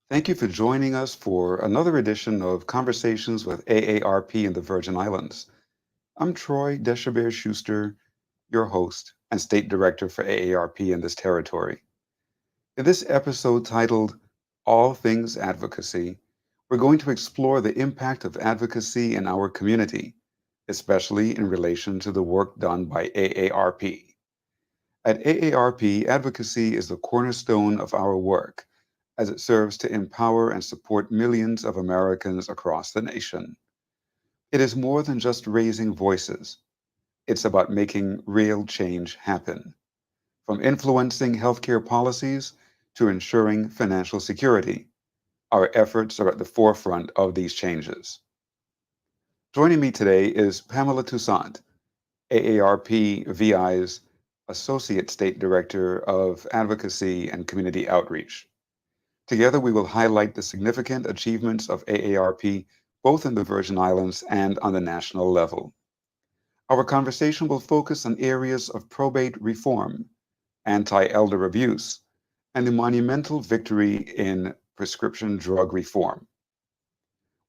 Thank you for joining us for another edition of Conversations with AARP in the Virgin Islands. I'm Troy Deshabert Schuster, your host and State Director for AARP in this territory. In this episode titled All Things Advocacy, we're going to explore the impact of advocacy in our community, especially in relation to the work done by AARP. At AARP, advocacy is the cornerstone of our work as it serves to empower and support millions of Americans across the nation. It is more than just raising voices, it's about making real change happen, from influencing healthcare policies to ensuring financial security. Our efforts are at the forefront of these changes. Joining me today is Pamela Toussaint, AARP-VI's Associate State Director of Advocacy and Community Outreach. Together, we will highlight the significant achievements of AARP both in the Virgin Islands and on the national level. Our conversation will focus on areas of probate reform, anti-elder abuse, and the monumental victory in prescription drug reform.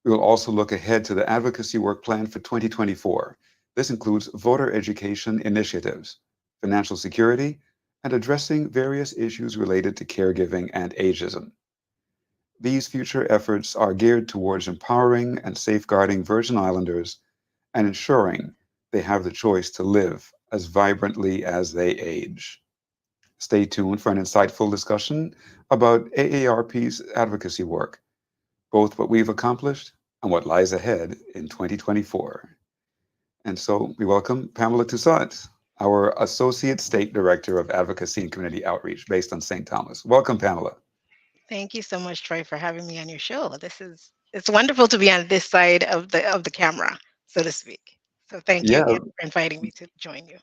We will also look ahead to the advocacy work plan for 2024. This includes voter education initiatives, financial security, and addressing various issues related to caregiving and ageism. These future efforts are geared towards empowering and safeguarding Virgin Islanders and ensuring they have the choice to live as vibrantly as they age. Stay tuned for an insightful discussion about AARP's advocacy work, both what we've accomplished and what lies ahead in 2024. And so we welcome Pamela Toussaint, our Associate State Director of Advocacy and Community Outreach based on St. Thomas. Welcome, Pamela. Thank you so much, Troy, for having me on your show. It's wonderful to be on this side of the camera, so to speak. So thank you Yeah, again for inviting me to join you.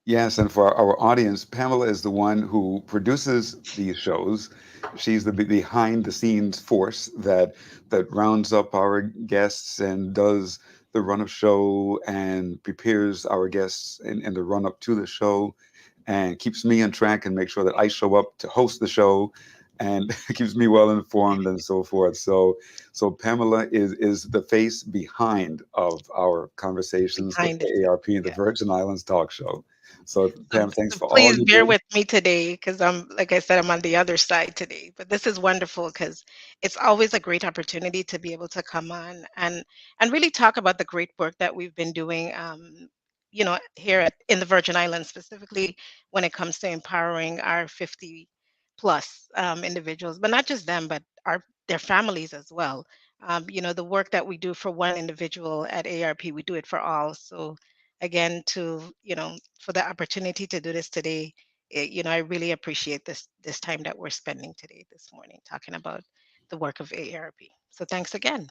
yes, and for our audience, Pamela is the one who produces these shows. She's the behind the scenes force that rounds up our guests and does the run of show and prepares our guests in the run up to the show and keeps me on track and makes sure that I show up to host the show and keeps me well informed and so forth. So Pamela is the face behind of our conversations with Behind the scenes, AARP and the yeah. Virgin Islands Talk Show. So So, Pam, thanks so for all please you bear do. with me today because like I said, I'm on the other side today. But this is wonderful because it's always a great opportunity to be able to come on and really talk about the great work that we've been doing. Here in the Virgin Islands, specifically when it comes to empowering our 50 plus individuals, but not just them, but their families as well. The work that we do for one individual at ARP, we do it for all. So again, for the opportunity to do this today, I really appreciate this time that we're spending today, this morning, talking about the work of AARP. So thanks again.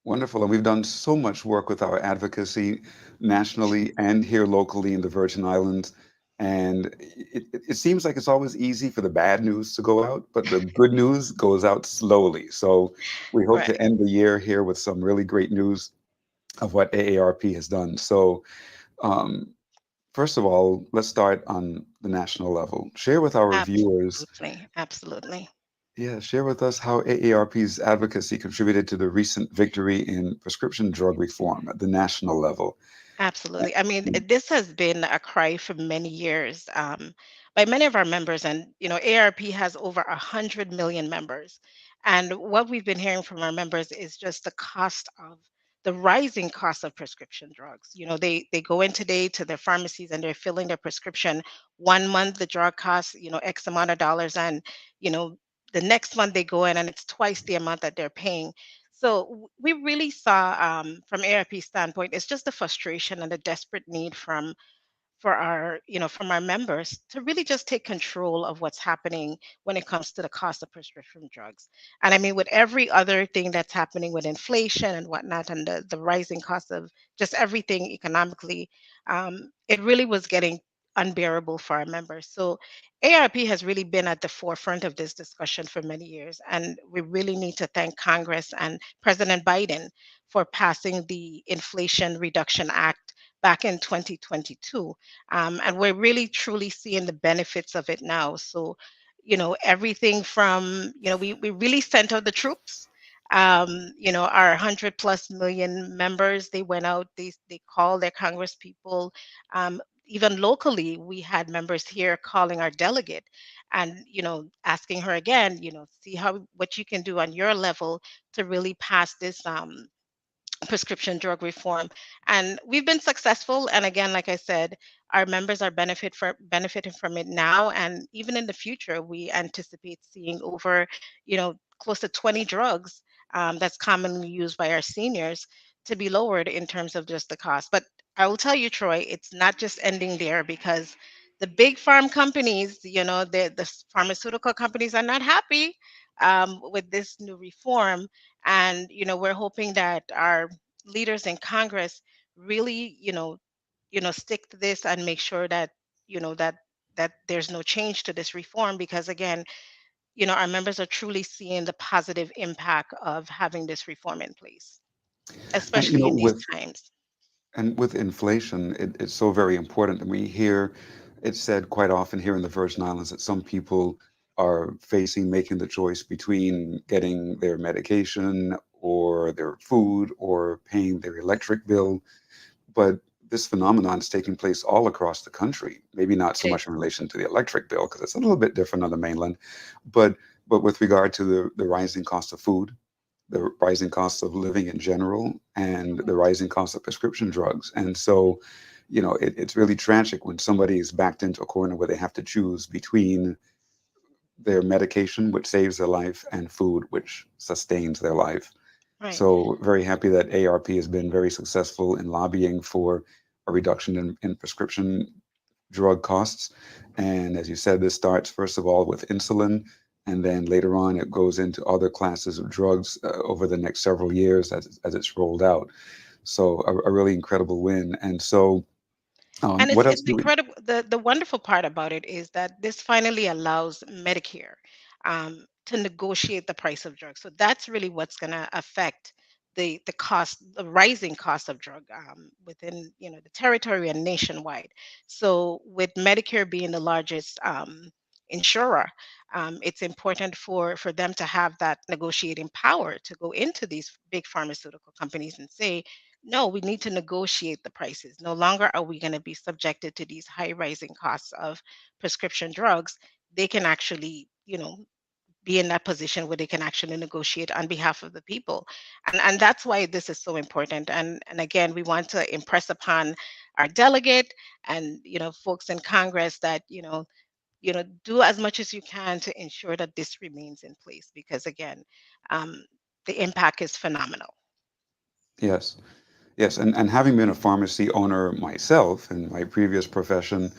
Wonderful. And we've done so much work with our advocacy nationally and here locally in the Virgin Islands. And it seems like it's always easy for the bad news to go out, but the good news goes out slowly. So we hope to Right. end the year here with some really great news of what AARP has done. So, um, first of all, let's start on the national level. Share with our viewers, Absolutely. Absolutely. yeah, share with us how AARP's advocacy contributed to the recent victory in prescription drug reform at the national level. Absolutely. I mean, this has been a cry for many years by many of our members, and ARP has over 100 million members. And what we've been hearing from our members is just the rising cost of prescription drugs. They go in today to their pharmacies and they're filling their prescription. 1 month the drug costs X amount of dollars, and you know the next month they go in and it's twice the amount that they're paying. So we really saw from ARP standpoint, it's just the frustration and the desperate need for our, from our members to really just take control of what's happening when it comes to the cost of prescription drugs. And I mean, with every other thing that's happening with inflation and whatnot, and the rising cost of just everything economically, it really was getting unbearable for our members. So ARP has really been at the forefront of this discussion for many years. And we really need to thank Congress and President Biden for passing the Inflation Reduction Act back in 2022. And we're really truly seeing the benefits of it now. So, everything from, we really sent out the troops. Our 100 plus million members, they went out, they called their Congress people. Even locally, we had members here calling our delegate and, asking her again, see what you can do on your level to really pass this prescription drug reform. And we've been successful. And again, like I said, our members are benefiting from it now. And even in the future, we anticipate seeing over, close to 20 drugs that's commonly used by our seniors to be lowered in terms of just the cost. But I will tell you, Troy, it's not just ending there because the big farm companies, the pharmaceutical companies are not happy with this new reform. And we're hoping that our leaders in Congress really, stick to this and make sure that you know that there's no change to this reform, because again, our members are truly seeing the positive impact of having this reform in place, And especially in these times. with inflation, it's so very important. And we hear it said quite often here in the Virgin Islands that some people are facing making the choice between getting their medication or their food or paying their electric bill. But this phenomenon is taking place all across the country. Maybe not so It much is. in relation to the electric bill, because it's a little bit different on the mainland, but with regard to the rising cost of food, the rising cost of living in general, and the rising cost of prescription drugs. And so, it's really tragic when somebody is backed into a corner where they have to choose between their medication, which saves their life, and food, which sustains their life. Right. So very happy that ARP has been very successful in lobbying for a reduction in prescription drug costs. And as you said, this starts first of all with insulin, and then later on it goes into other classes of drugs over the next several years as it's rolled out. So a really incredible win. And so, And what else it's do we? incredible. The wonderful part about it is that this finally allows Medicare to negotiate the price of drugs. So that's really what's going to affect the cost, the rising cost of drug within the territory and nationwide. So with Medicare being the largest insurer, it's important for them to have that negotiating power to go into these big pharmaceutical companies and say, no, we need to negotiate the prices. No longer are we going to be subjected to these high rising costs of prescription drugs. They can actually, be in that position where they can actually negotiate on behalf of the people. And that's why this is so important. And again, we want to impress upon our delegate and folks in Congress that, do as much as you can to ensure that this remains in place because again, um, the impact is phenomenal. Yes. Yes, and having been a pharmacy owner myself in my previous profession,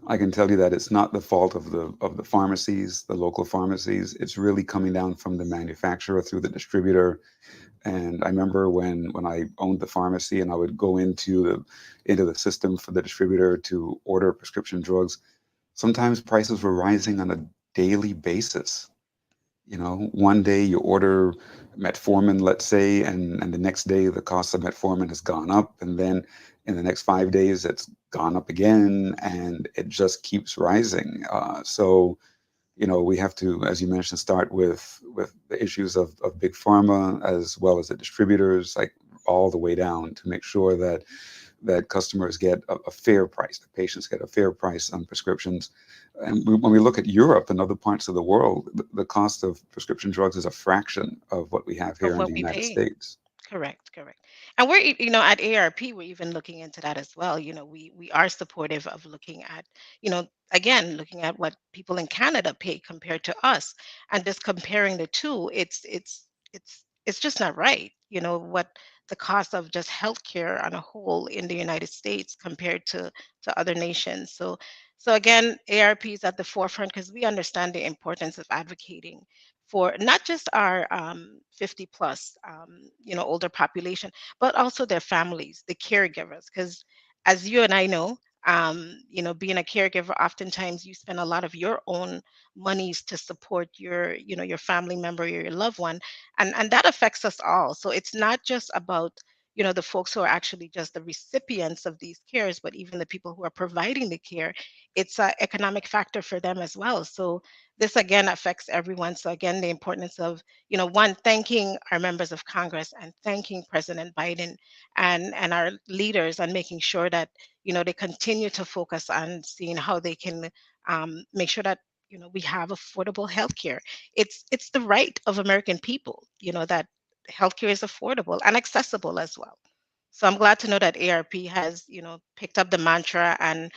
I can tell you that it's not the fault of the pharmacies, the local pharmacies. It's really coming down from the manufacturer through the distributor. And I remember when I owned the pharmacy and I would go into the system for the distributor to order prescription drugs, sometimes prices were rising on a daily basis. One day you order metformin, let's say, and the next day the cost of metformin has gone up, and then in the next 5 days it's gone up again, and it just keeps rising. So, we have to, as you mentioned, start with the issues of big pharma as well as the distributors, like all the way down to make sure that customers get a fair price, that patients get a fair price on prescriptions. And when we look at Europe and other parts of the world, the cost of prescription drugs is a fraction of what we have Of here in what the we United pay. States. Correct, correct. And we're, at ARP, we're even looking into that as well. We are supportive of looking at, again, looking at what people in Canada pay compared to us, and just comparing the two. It's just not right. What the cost of just healthcare on a whole in the United States compared to other nations. So again, ARP is at the forefront because we understand the importance of advocating for not just our 50 plus, older population, but also their families, the caregivers. Because as you and I know, being a caregiver, oftentimes you spend a lot of your own monies to support your family member or your loved one, and that affects us all. So it's not just about the folks who are actually just the recipients of these cares, but even the people who are providing the care. It's an economic factor for them as well. So this again affects everyone. So again, the importance of one, thanking our members of Congress and thanking President Biden and our leaders, and making sure that they continue to focus on seeing how they can make sure that we have affordable healthcare. It's the right of American people, that healthcare is affordable and accessible as well. So I'm glad to know that ARP has, picked up the mantra, and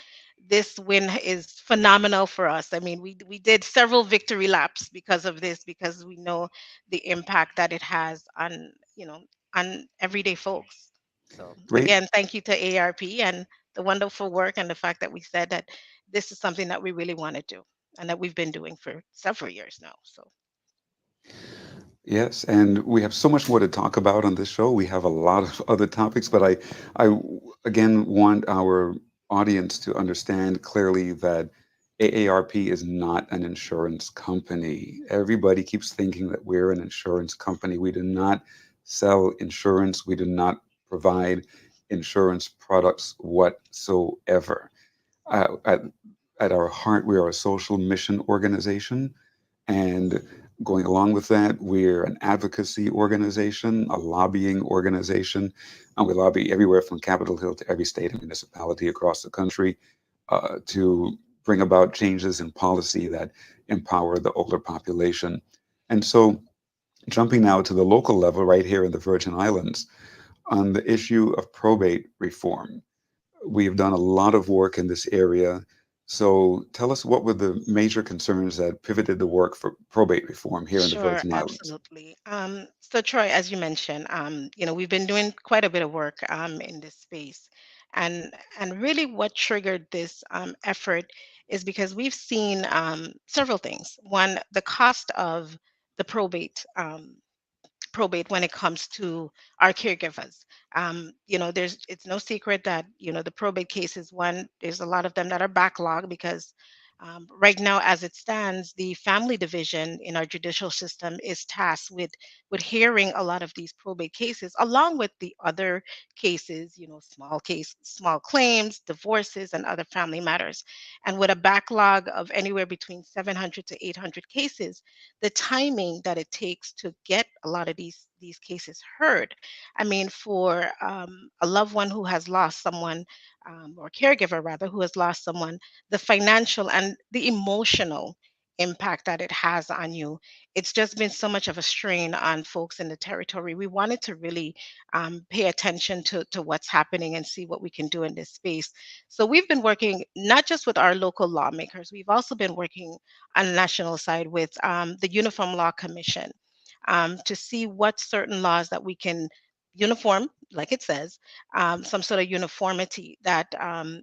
this win is phenomenal for us. I mean, we did several victory laps because of this, because we know the impact that it has on, on everyday folks. So Great. again, thank you to ARP and the wonderful work, and the fact that we said that this is something that we really want to do and that we've been doing for several years now. So Yes, and we have so much more to talk about on this show. We have a lot of other topics, but I again want our audience to understand clearly that AARP is not an insurance company. Everybody keeps thinking that we're an insurance company. We do not sell insurance. We do not provide insurance products whatsoever. At our heart, we are a social mission organization, and going along with that, we're an advocacy organization, a lobbying organization, and we lobby everywhere from Capitol Hill to every state and municipality across the country to bring about changes in policy that empower the older population. And so, jumping now to the local level, right here in the Virgin Islands, on the issue of probate reform. We've done a lot of work in this area. So tell us, what were the major concerns that pivoted the work for probate reform here in the sure, Virgin Islands? absolutely. So Troy, as you mentioned, we've been doing quite a bit of work in this space, and really what triggered this effort is because we've seen several things. One, the cost of the probate when it comes to our caregivers. There's it's no secret that the probate cases. One, there's a lot of them that are backlogged because right now, as it stands, the family division in our judicial system is tasked with hearing a lot of these probate cases, along with the other cases, small claims, divorces, and other family matters. And with a backlog of anywhere between 700 to 800 cases, the timing that it takes to get a lot of these cases heard. I mean, for a loved one who has lost someone, or caregiver rather, who has lost someone, the financial and the emotional impact that it has on you, it's just been so much of a strain on folks in the territory. We wanted to really pay attention to what's happening and see what we can do in this space. So we've been working not just with our local lawmakers, we've also been working on the national side with the Uniform Law Commission, to see what certain laws that we can uniform, like it says, some sort of uniformity that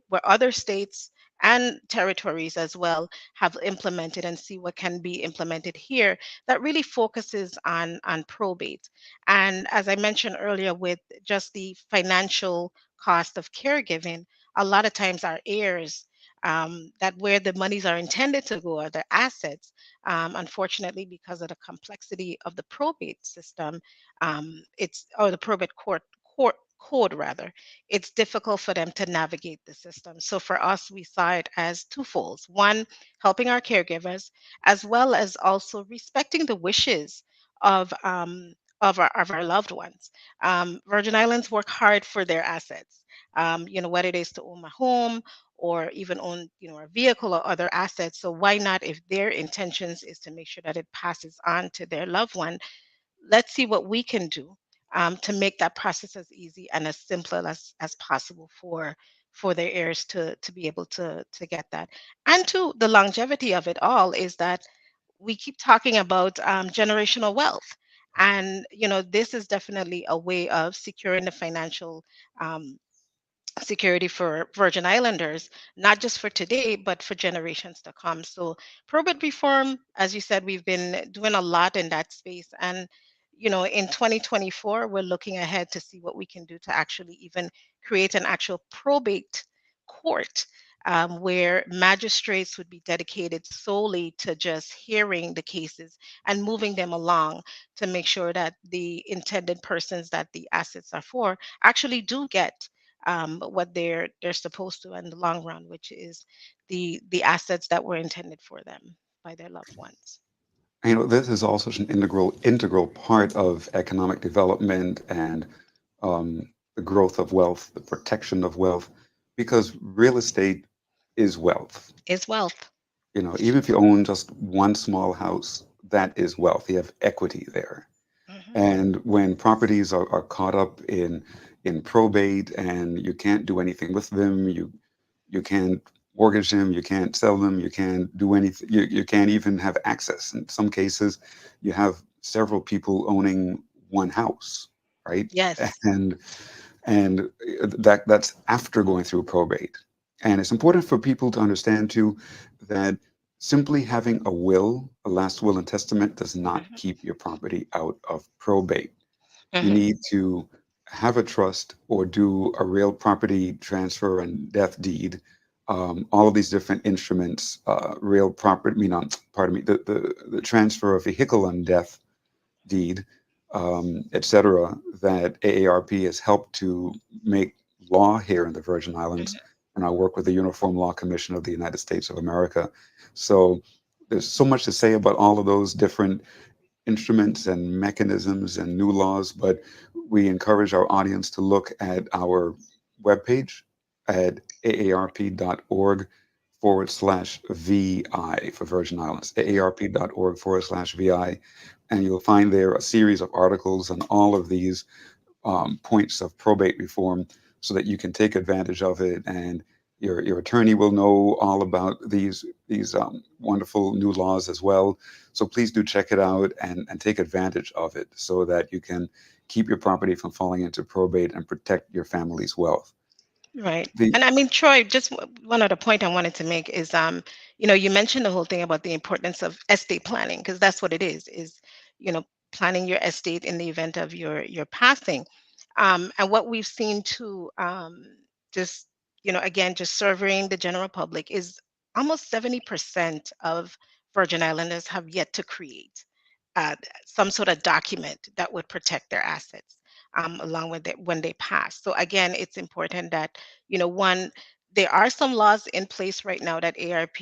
where other states and territories as well have implemented, and see what can be implemented here that really focuses on probate. And as I mentioned earlier, with just the financial cost of caregiving, a lot of times our heirs, that where the monies are intended to go, or their assets, unfortunately, because of the complexity of the probate system, it's or the probate court code rather, it's difficult for them to navigate the system. So for us, we saw it as twofolds. One, helping our caregivers, as well as also respecting the wishes of of our loved ones. Virgin Islands work hard for their assets. What it is to own a home, or even own, a vehicle or other assets. So why not, if their intentions is to make sure that it passes on to their loved one, let's see what we can do to make that process as easy and as simple as possible for their heirs to be able to get that. And to the longevity of it all is that we keep talking about generational wealth. And this is definitely a way of securing the financial um, security for Virgin Islanders, not just for today, but for generations to come. So, probate reform, as you said, we've been doing a lot in that space. And, in 2024, we're looking ahead to see what we can do to actually even create an actual probate court. Where magistrates would be dedicated solely to just hearing the cases and moving them along to make sure that the intended persons that the assets are for actually do get what they're supposed to in the long run, which is the assets that were intended for them by their loved ones. This is also such an integral part of economic development and the growth of wealth, the protection of wealth, because real estate is wealth. Is wealth. Even if you own just one small house, that is wealth. You have equity there. Hmm. And when properties are caught up in probate and you can't do anything with them, you can't mortgage them, you can't sell them, you can't do anything, you can't even have access. In some cases, you have several people owning one house, right? Yes. And that's after going through probate. And it's important for people to understand too that simply having a will, a last will and testament, does not Hmm. keep your property out of probate. You Hmm. need to have a trust or do a real property transfer and death deed. All of these different instruments, real property, pardon me, the transfer of vehicle and death deed, etc., that AARP has helped to make law here in the Virgin Islands, and I work with the Uniform Law Commission of the United States of America. So there's so much to say about all of those different instruments and mechanisms and new laws, but we encourage our audience to look at our webpage at aarp.org/VI for Virgin Islands, aarp.org/VI, and you'll find there a series of articles on all of these points of probate reform so that you can take advantage of it, and your attorney will know all about these wonderful new laws as well. So please do check it out and take advantage of it so that you can keep your property from falling into probate and protect your family's wealth. Right. The And I mean, Troy, just one other point I wanted to make is, you mentioned the whole thing about the importance of estate planning, because that's what it is, you know, planning your estate in the event of your passing. And what we've seen too, just, again, just surveying the general public is almost 70% of Virgin Islanders have yet to create some sort of document that would protect their assets along with it when they pass. So again, it's important that one, there are some laws in place right now that ARP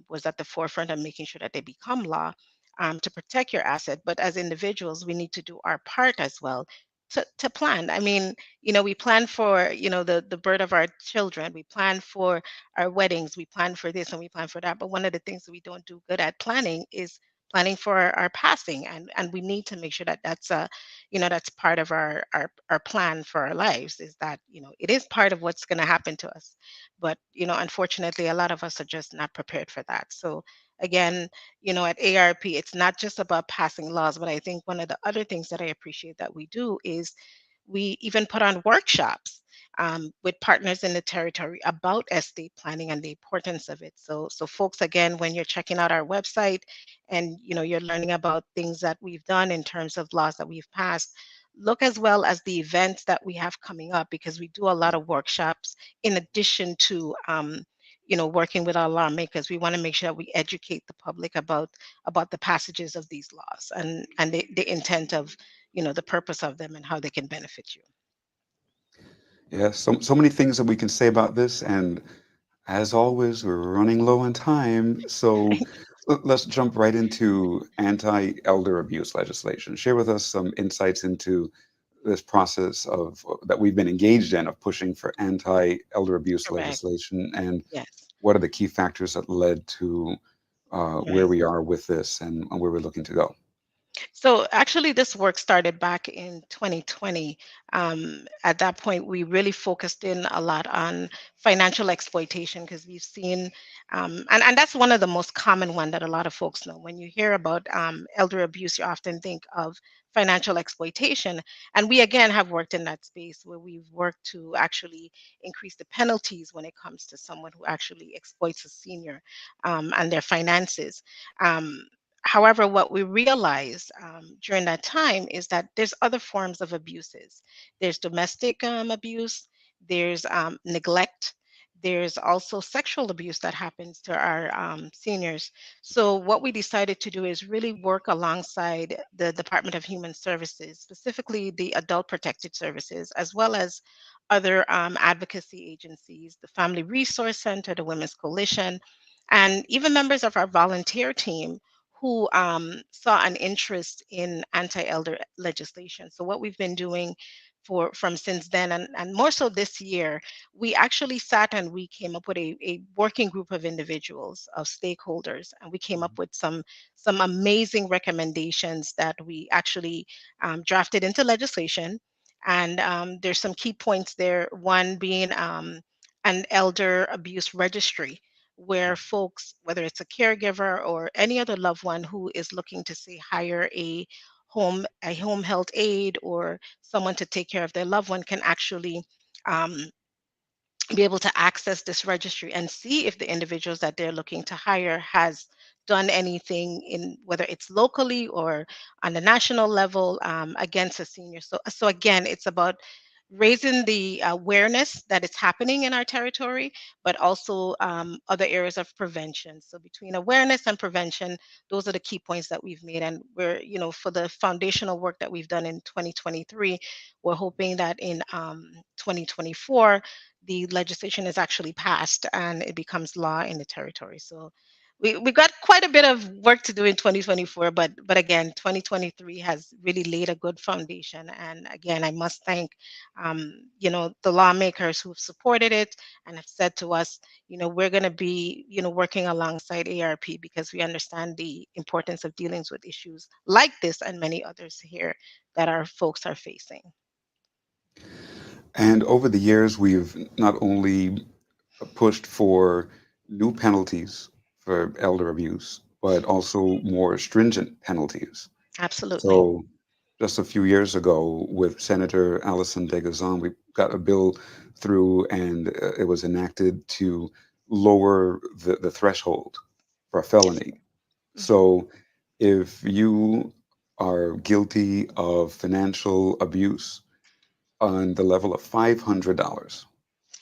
was at the forefront of making sure that they become law to protect your asset. But as individuals, we need to do our part as well to plan. I mean, we plan for the birth of our children, we plan for our weddings, we plan for this and we plan for that. But one of the things that we don't do good at planning is planning for our passing, and we need to make sure that that's part of our plan for our lives, is that it is part of what's going to happen to us. But unfortunately, a lot of us are just not prepared for that. So again, at ARP, it's not just about passing laws, but I think one of the other things that I appreciate that we do is we even put on workshops with partners in the territory about estate planning and the importance of it. So folks, again, when you're checking out our website and you're learning about things that we've done in terms of laws that we've passed, look as well as the events that we have coming up, because we do a lot of workshops in addition to working with our lawmakers. We want to make sure that we educate the public about the passages of these laws and the intent of the purpose of them and how they can benefit you. Yes, so many things that we can say about this, and as always, we're running low on time, so let's jump right into anti-elder abuse legislation. Share with us some insights into this process of that we've been engaged in of pushing for anti-elder abuse Correct. legislation, and Yes. what are the key factors that led to where Right. we are with this and where we're looking to go. So actually, this work started back in 2020. At that point, we really focused in a lot on financial exploitation because we've seen, and that's one of the most common one that a lot of folks know. When you hear about elder abuse, you often think of financial exploitation. And we again have worked in that space where we've worked to actually increase the penalties when it comes to someone who actually exploits a senior and their finances. Um, However, what we realized during that time is that there's other forms of abuses. There's domestic abuse, there's neglect, there's also sexual abuse that happens to our seniors. So, what we decided to do is really work alongside the Department of Human Services, specifically the Adult Protected Services, as well as other advocacy agencies, the Family Resource Center, the Women's Coalition, and even members of our volunteer team who saw an interest in anti-elder legislation. So what we've been doing for from since then and more so this year, we actually sat and we came up with a working group of individuals, of stakeholders, and we came up Mhm. with some amazing recommendations that we actually drafted into legislation. And there's some key points there. One being an elder abuse registry where folks, whether it's a caregiver or any other loved one who is looking to say hire a home health aide or someone to take care of their loved one can actually um, be able to access this registry and see if the individuals that they're looking to hire has done anything in whether it's locally or on the national level against a senior. So again, it's about raising the awareness that it's happening in our territory, but also other areas of prevention. So between awareness and prevention, those are the key points that we've made. And we're, for the foundational work that we've done in 2023, we're hoping that in 2024, the legislation is actually passed and it becomes law in the territory. So we got quite a bit of work to do in 2024, but again, 2023 has really laid a good foundation. And again, I must thank the lawmakers who've supported it and have said to us, we're going to be, working alongside ARP because we understand the importance of dealing with issues like this and many others here that our folks are facing. And over the years, we've not only pushed for new penalties for elder abuse, but also more stringent penalties. Absolutely. So just a few years ago with Senator Allison Degazan, we got a bill through and it was enacted to lower the threshold for a Yes. felony. Hmm. So if you are guilty of financial abuse on the level of $500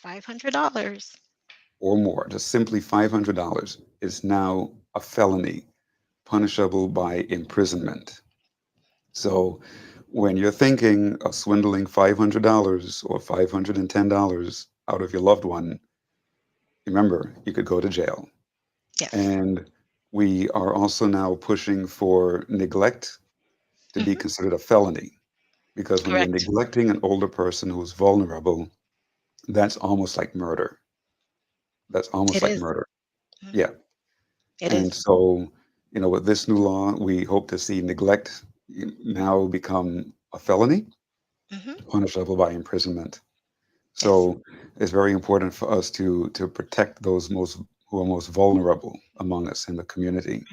$500. or more, just simply $500 is now a felony punishable by imprisonment. So when you're thinking of swindling $500 or $510 out of your loved one, remember, you could go to jail. Yes. And we are also now pushing for neglect to be Hmm. considered a felony because when you're Correct. neglecting an older person who's vulnerable, that's almost like murder. That's almost It like is. murder. Mhm. Yeah. It And is. so, with this new law, we hope to see neglect now become a felony, Hmm. punishable by imprisonment. Yes. So it's very important for us to protect those most who are most vulnerable among us in the community.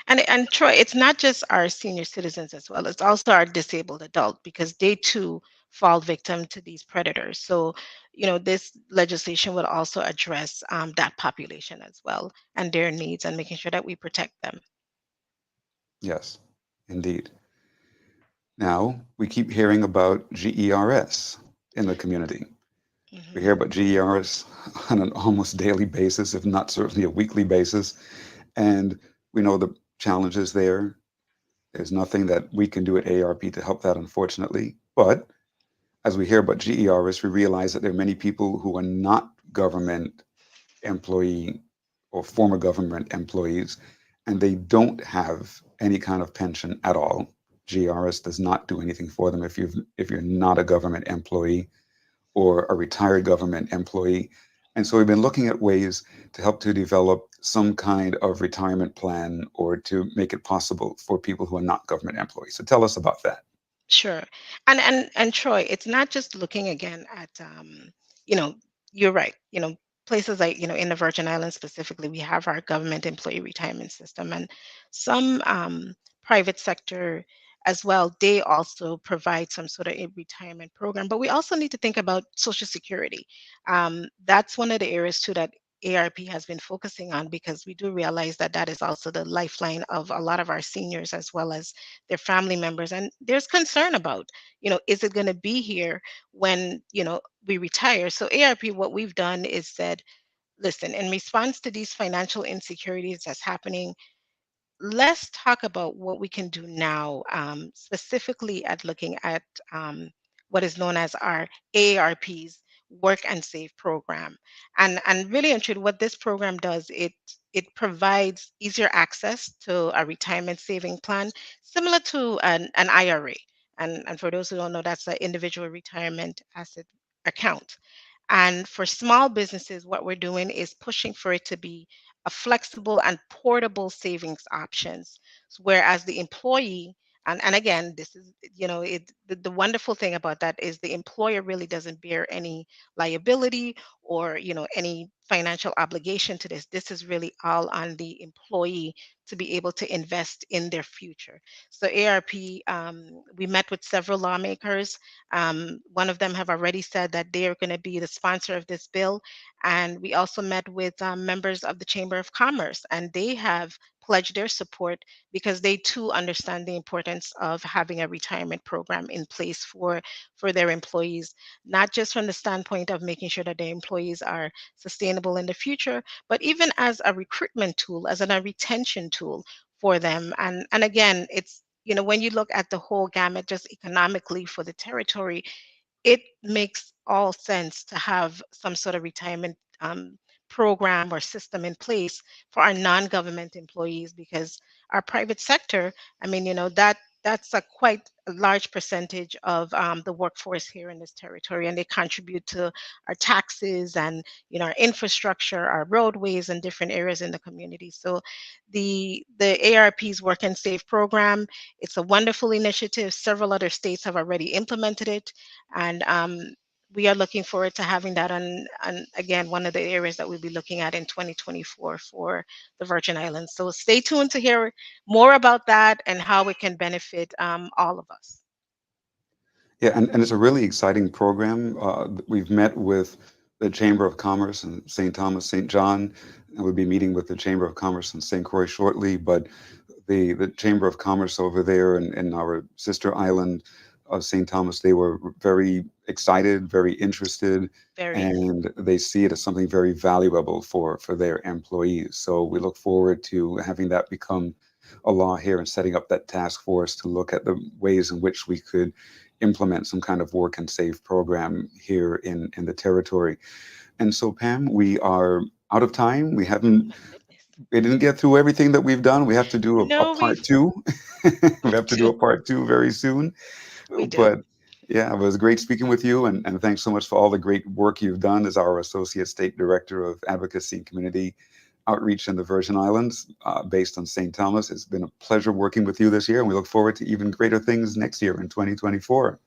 And Troy, it's not just our senior citizens as well. It's also our disabled adult because they too fall victim to these predators. So, this legislation will also address that population as well and their needs and making sure that we protect them. Yes, indeed. Now we keep hearing about GERS in the community. We hear Hmm. about GERS on an almost daily basis, if not certainly a weekly basis, and we know the challenges there. There's nothing that we can do at ARP to help that, unfortunately. But as we hear about GERS, we realize that there are many people who are not government employee or former government employees, and they don't have any kind of pension at all. GRS does not do anything for them if you're not a government employee or a retired government employee. And so we've been looking at ways to help to develop some kind of retirement plan or to make it possible for people who are not government employees. So tell us about that. Sure. And Troy, it's not just looking again at you know, you're right. Places like, in the Virgin Islands specifically, we have our government employee retirement system and some private sector as well. They also provide some sort of a retirement program, but we also need to think about Social Security. That's one of the areas too that ARP has been focusing on because we do realize that that is also the lifeline of a lot of our seniors as well as their family members. And there's concern about, is it going to be here when, we retire? So ARP, what we've done is said, listen, in response to these financial insecurities that's happening, let's talk about what we can do now, specifically at looking at what is known as our AARP's Work and Save program. And really and truly, what this program does, it provides easier access to a retirement saving plan, similar to an IRA. And for those who don't know, that's an individual retirement asset account. And for small businesses, what we're doing is pushing for it to be a flexible and portable savings options. Whereas the employee, and again, this is, the wonderful thing about that is the employer really doesn't bear any liability or, any financial obligation to this. This is really all on the employee to be able to invest in their future. So ARP, we met with several lawmakers. One of them have already said that they are going to be the sponsor of this bill. And we also met with members of the Chamber of Commerce, and they have pledged their support because they too understand the importance of having a retirement program in place for their employees, not just from the standpoint of making sure that their employees are sustainable in the future, but even as a recruitment tool, as a retention tool for them. And again, it's, when you look at the whole gamut just economically for the territory, it makes all sense to have some sort of retirement program or system in place for our non-government employees because our private sector, I mean, that's a quite a large percentage of the workforce here in this territory, and they contribute to our taxes and our infrastructure, our roadways, and different areas in the community. So, the ARP's Work and Save program, it's a wonderful initiative. Several other states have already implemented it, and we are looking forward to having that on again one of the areas that we'll be looking at in 2024 for the Virgin Islands. So stay tuned to hear more about that and how it can benefit all of us. Yeah, and it's a really exciting program. We've met with the Chamber of Commerce in St. Thomas, St. John, and we'll be meeting with the Chamber of Commerce in St. Croix shortly. But the Chamber of Commerce over there in our sister island of St. Thomas, they were very excited, very interested, Very. and they see it as something very valuable for their employees. So we look forward to having that become a law here and setting up that task force to look at the ways in which we could implement some kind of work and save program here in the territory. And so, Pam, we are out of time. My goodness. We didn't get through everything that we've done. We have to do a No, part two. We we have to do do. a part two very soon. We do. But yeah, it was great speaking with you. And thanks so much for all the great work you've done as our Associate State Director of Advocacy and Community Outreach in the Virgin Islands, based on St. Thomas. It's been a pleasure working with you this year, and we look forward to even greater things next year in 2024.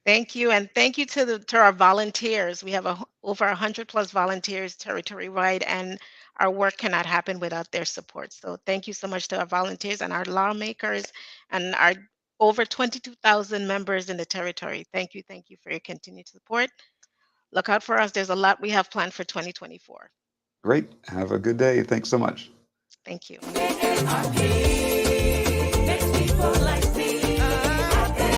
Thank you, and thank you to our volunteers. We have over 100 plus volunteers territory wide, and our work cannot happen without their support. So thank you so much to our volunteers and our lawmakers and our over 22,000 members in the territory. Thank you for your continued support. Look out for us. There's a lot we have planned for 2024. Great. Have a good day. Thanks so much. Thank you.